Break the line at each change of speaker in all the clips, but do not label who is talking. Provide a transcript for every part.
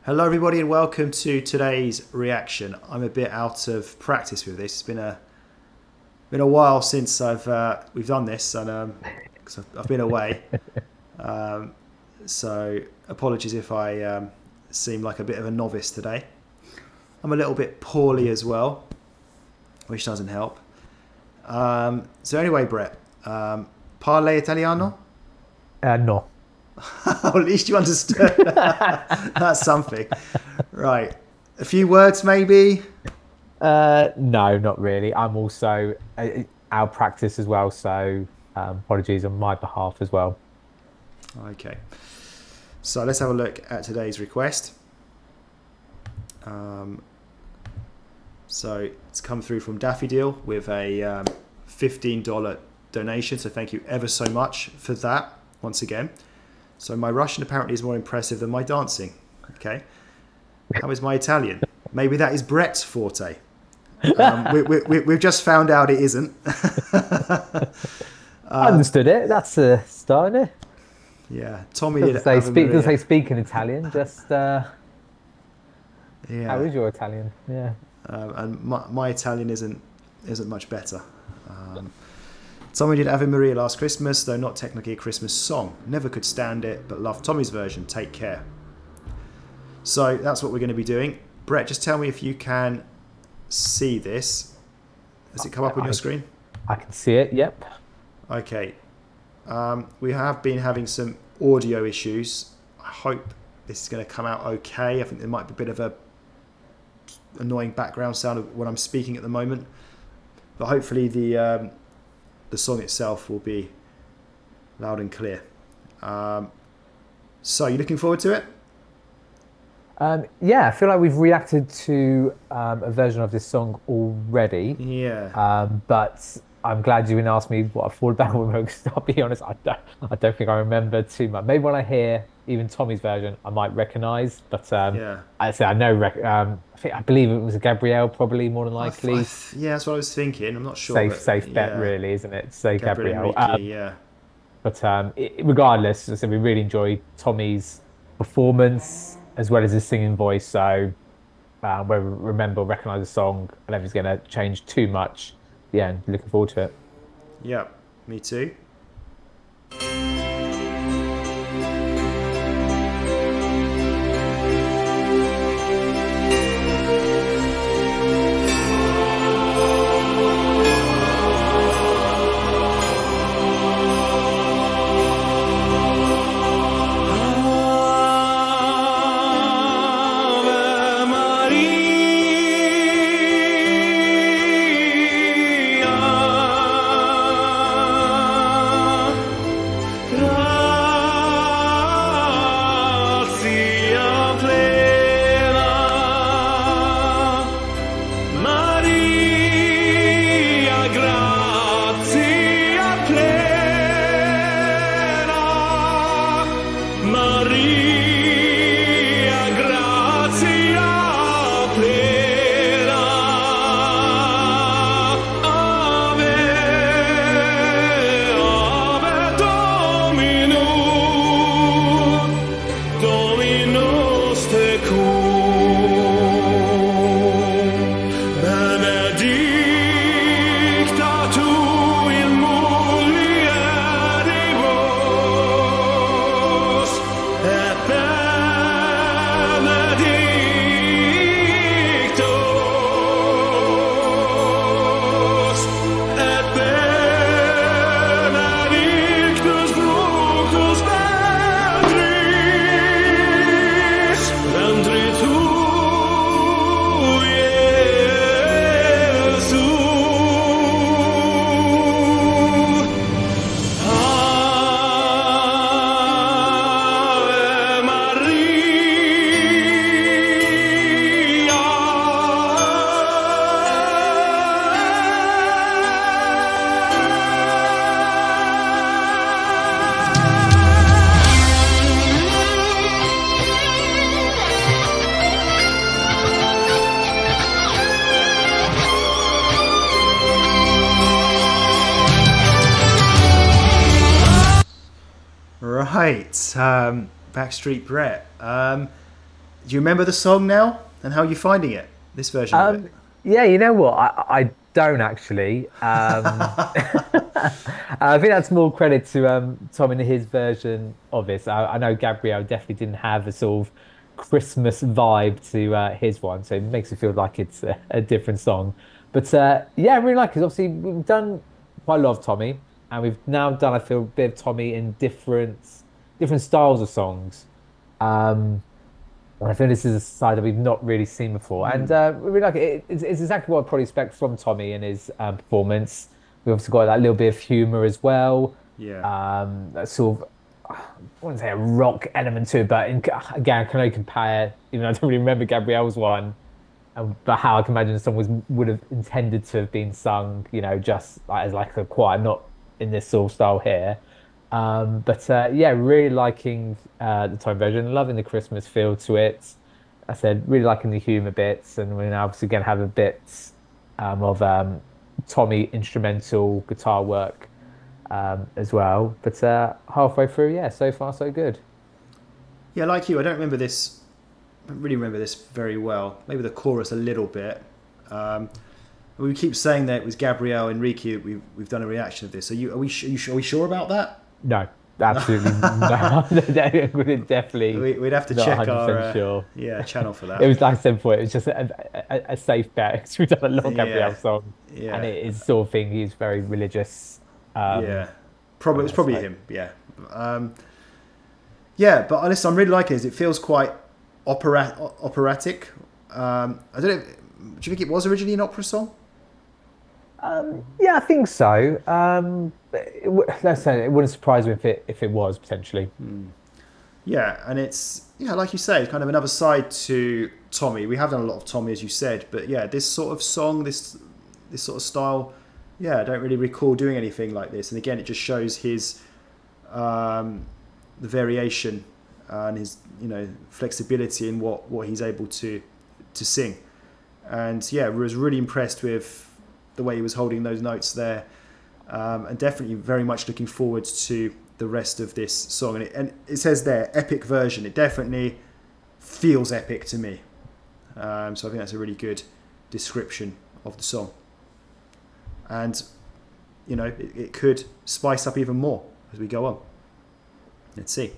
Hello everybody and welcome to today's reaction. I'm a bit out of practice with this. It's been a while since we've done this, and cause I've been away. So apologies if I seem like a bit of a novice today. I'm a little bit poorly as well, which doesn't help. So anyway, Brett, parle italiano?
No.
At least you understood. That's something. Right. A few words, maybe?
No, not really. I'm also out of practice as well, so apologies on my behalf as well.
Okay. So let's have a look at today's request. So it's come through from Daffodil with a $15 donation. So thank you ever so much for that once again. So my Russian apparently is more impressive than my dancing. Okay. How is my Italian? Maybe that is Brett's forte. We've just found out it isn't.
I understood it. That's a start, isn't it?
Yeah. Tommy did
doesn't say speak in Italian, just
yeah.
How is your Italian? Yeah.
And my Italian isn't much better. Tommy did Ave Maria last Christmas, though not technically a Christmas song. Never could stand it, but loved Tommy's version. Take care. So that's what we're going to be doing. Brett, just tell me if you can see this. Has it come up on your screen?
I can see it, yep.
Okay. We have been having some audio issues. I hope this is going to come out okay. I think there might be a bit of a annoying background sound when I'm speaking at the moment. But hopefully the song itself will be loud and clear. So you looking forward to it?
Yeah, I feel like we've reacted to a version of this song already.
Yeah.
But I'm glad you didn't ask me what I thought about it, because I'll be honest, I don't think I remember too much. Maybe when I hear even Tommy's version, I might recognise. But
yeah.
I know. I believe it was a Gabrielle, probably more than likely.
Yeah, that's what I was thinking. I'm not sure.
Safe bet, really, isn't it? Say Gabrielle.
Yeah.
But regardless, as I said, we really enjoyed Tommy's performance as well as his singing voice. So when we recognise the song, I don't think it's going to change too much. Yeah, looking forward to it.
Yeah, me too. Right, Backstreet Brett. Do you remember the song now, and how are you finding it? This version of it.
Yeah, you know what? I don't actually. I think that's more credit to Tom and his version of it. So I know Gabrielle definitely didn't have a sort of Christmas vibe to his one, so it makes it feel like it's a different song. But yeah, I really like it. Obviously, we've done quite a lot of Tommy, and we've now done, I feel, a bit of Tommy in different styles of songs. And I think this is a side that we've not really seen before, and we really like it. It's exactly what I probably expect from Tommy in his performance. We obviously got that little bit of humour as well.
Yeah.
That sort of, I wouldn't say a rock element to it, but again, I can only compare. Even though I don't really remember Gabrielle's one, but how I can imagine the song would have intended to have been sung, just like, as like a choir, not in this sort of style here. But yeah, really liking the time version, loving the Christmas feel to it. I said really liking the humour bits, and we're now obviously going to have a bit of Tommy instrumental guitar work as well. But halfway through, yeah, so far so good.
Yeah, like you, I don't remember this. I don't really remember this very well. Maybe the chorus a little bit. We keep saying that it was Gabrielle Enrique. We've done a reaction of this. Are we sure about that?
No, absolutely no. Definitely.
We'd have to check our
sure.
channel for that.
It was like I said before. It was just a safe bet because we've done a lot of Gabrielle song, and it is sort of thing. He's very religious.
It was probably him. Yeah, yeah. But honestly, I'm really liking it. It feels quite operatic. I don't know. Do you think it was originally an opera song?
Yeah, I think so. Let's say it wouldn't surprise me if it was potentially.
Yeah, and it's like you say, it's kind of another side to Tommy. We have done a lot of Tommy, as you said, but yeah, this sort of song, this sort of style, yeah, I don't really recall doing anything like this. And again, it just shows his the variation and his flexibility in what he's able to sing. And yeah, I was really impressed with the way he was holding those notes there, and definitely very much looking forward to the rest of this song. And it says there, epic version. It definitely feels epic to me. So I think that's a really good description of the song. And it could spice up even more as we go on. Let's see.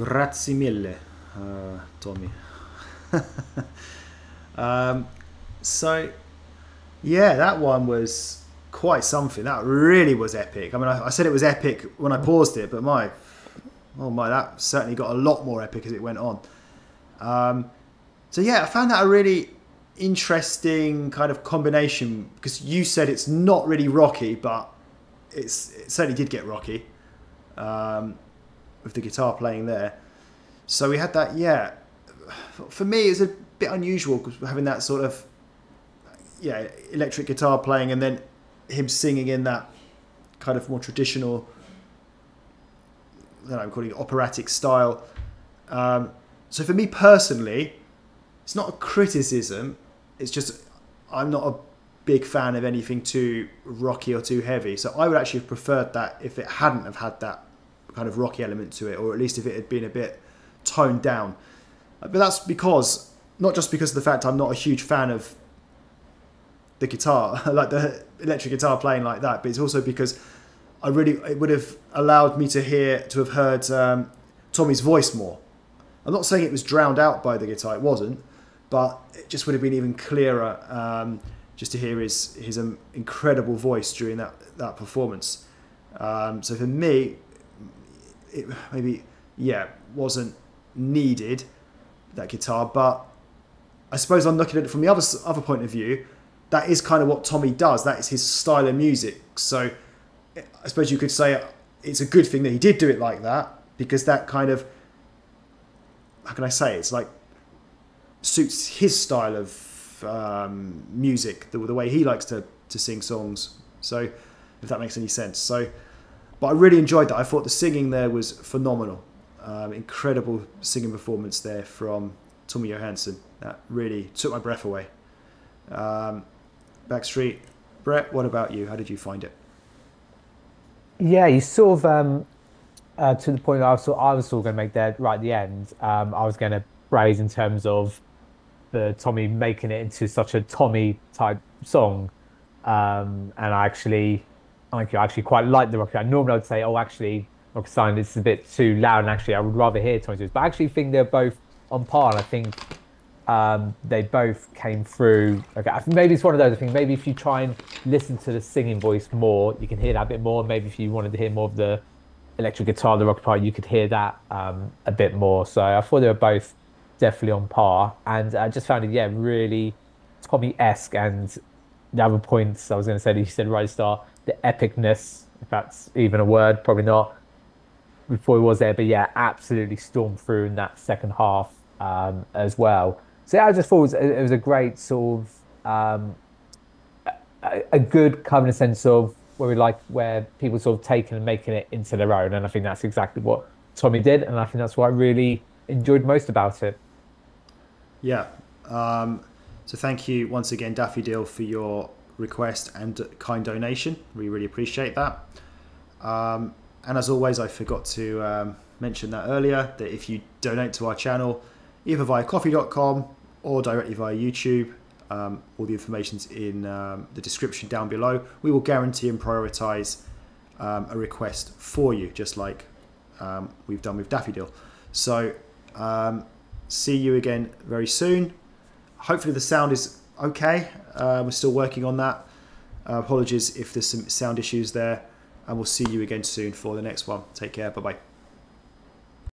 Grazie mille, Tommy. So, yeah, that one was quite something. That really was epic. I mean, I said it was epic when I paused it, but that certainly got a lot more epic as it went on. So yeah, I found that a really interesting kind of combination, because you said it's not really rocky, but it certainly did get rocky with the guitar playing there. So we had that. Yeah, for me, it's a bit unusual because having that sort of electric guitar playing and then him singing in that kind of more traditional, I'm calling it operatic style. So for me personally, it's not a criticism. It's just I'm not a big fan of anything too rocky or too heavy. So I would actually have preferred that if it hadn't have had that kind of rocky element to it, or at least if it had been a bit toned down. But that's because, not just because of the fact I'm not a huge fan of the guitar, like the electric guitar playing like that, but it's also because it would have allowed me to have heard Tommy's voice more. I'm not saying it was drowned out by the guitar, it wasn't, but it just would have been even clearer just to hear his incredible voice during that performance. So for me, it maybe wasn't needed, that guitar, but I suppose I'm looking at it from the other point of view. That is kind of what Tommy does. That is his style of music. So I suppose you could say it's a good thing that he did do it like that, because that kind of, how can I say, it's like suits his style of music, the way he likes to sing songs. So if that makes any sense. So, but I really enjoyed that. I thought the singing there was phenomenal. Incredible singing performance there from Tommy Johansson. That really took my breath away. Backstreet, Brett, what about you? How did you find it?
Yeah, you sort of to the point I was sort of going to make there right at the end. I was going to praise in terms of the Tommy making it into such a Tommy type song, and I actually quite like the rock. Normally I would say, oh, actually, rock sign, it's a bit too loud, and actually I would rather hear Tommy's voice. But I actually think they're both on par, and I think they both came through. Okay, I think maybe it's one of those. I think maybe if you try and listen to the singing voice more, you can hear that a bit more. Maybe if you wanted to hear more of the electric guitar, the rock part, you could hear that a bit more. So I thought they were both definitely on par, and I just found it really Tommy-esque. And the other points I was going to say that you said right at the start, the epicness, if that's even a word, probably not, before he was there, but yeah, absolutely stormed through in that second half as well. So yeah, I just thought it was a great sort of a good kind of sense of where people sort of taking and making it into their own, and I think that's exactly what Tommy did, and I think that's what I really enjoyed most about it.
Yeah. So thank you once again, Daffodil, for your request and kind donation. We really appreciate that. And as always, I forgot to mention that earlier, that if you donate to our channel, either via coffee.com or directly via YouTube, all the information's in the description down below. We will guarantee and prioritize a request for you, just like we've done with Daffodil. So see you again very soon. Hopefully the sound is okay. We're still working on that. Apologies if there's some sound issues there, and we'll see you again soon for the next one. Take care. Bye bye.